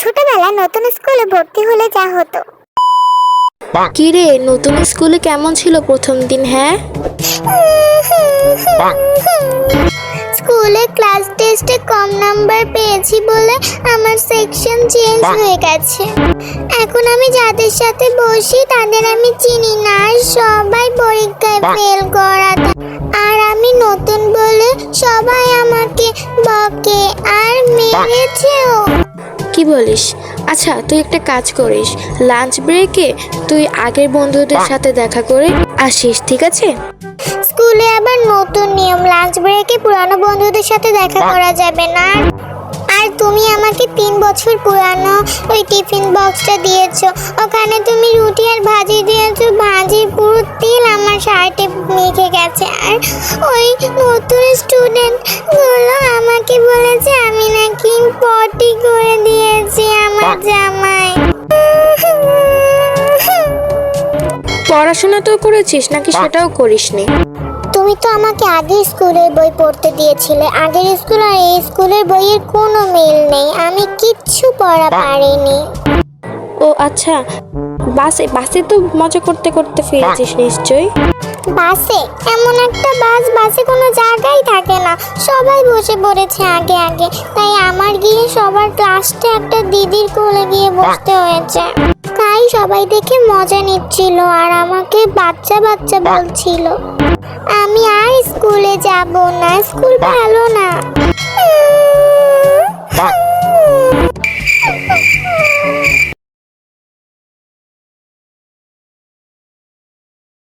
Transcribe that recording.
ছোটবেলা নতুন স্কুলে ভর্তি হলে যা হতো। কি রে, নতুন স্কুলে কেমন ছিল প্রথম দিন? হ্যাঁ, স্কুলে ক্লাস টেস্টে কম নাম্বার পেয়েছি বলে আমার সেকশন চেঞ্জ হয়ে গেছে। এখন আমি যাদের সাথে বসি তাদের আমি চিনি না, আর সবাই পরীক্ষায় ফেল করাতে। আর আমি নতুন বলে সবাই আমাকে বকে আর মেরেছেও। কি বলিস? আচ্ছা, তুই একটা কাজ করিস, লাঞ্চ ব্রেকে তুই আগের বন্ধুদের সাথে দেখা করে আসিস, ঠিক আছে? স্কুলে আবার নতুন নিয়ম, লাঞ্চ ব্রেকে পুরানো বন্ধুদের সাথে দেখা করা যাবে না। আর তুমি আমাকে 3 বছর পুরানো ওই টিফিন বক্সটা দিয়েছো, ওখানে তুমি রুটি আর ভাজি দিয়েছো, ভাজির পুরো তেল আমার শার্টে মেখে গেছে। আর ওই নতুন স্টুডেন্ট গুলো আমাকে বলেছে আমি নাকি পটি করে দিয়েছি আমার জামাই। পড়াশোনা তো করেছিস নাকি সেটাও করিসনি? তুমি তো আমাকে আগের স্কুলের বই পড়তে দিয়েছিলে। আগের স্কুল আর এই স্কুলের বইয়ের কোনো মিল নেই, আমি কিচ্ছু পড়া পারিনি। ও আচ্ছা, বাসে তো মজা করতে করতে ফিরেছিস নিশ্চয়ই। বাসে? এমন একটা বাসে কোনো জায়গাই থাকে না, সবাই বসে পড়েছে আগে আগে, তাই আমার গিয়ে সবার লাস্টে একটা দিদির কোলে গিয়ে বসতে হয়েছে। তাই সবাই দেখে মজা নিচ্ছিল আর আমাকে বাচ্চা বাচ্চা বলছিল। আমি আর স্কুলে যাব না, স্কুল ভালো না।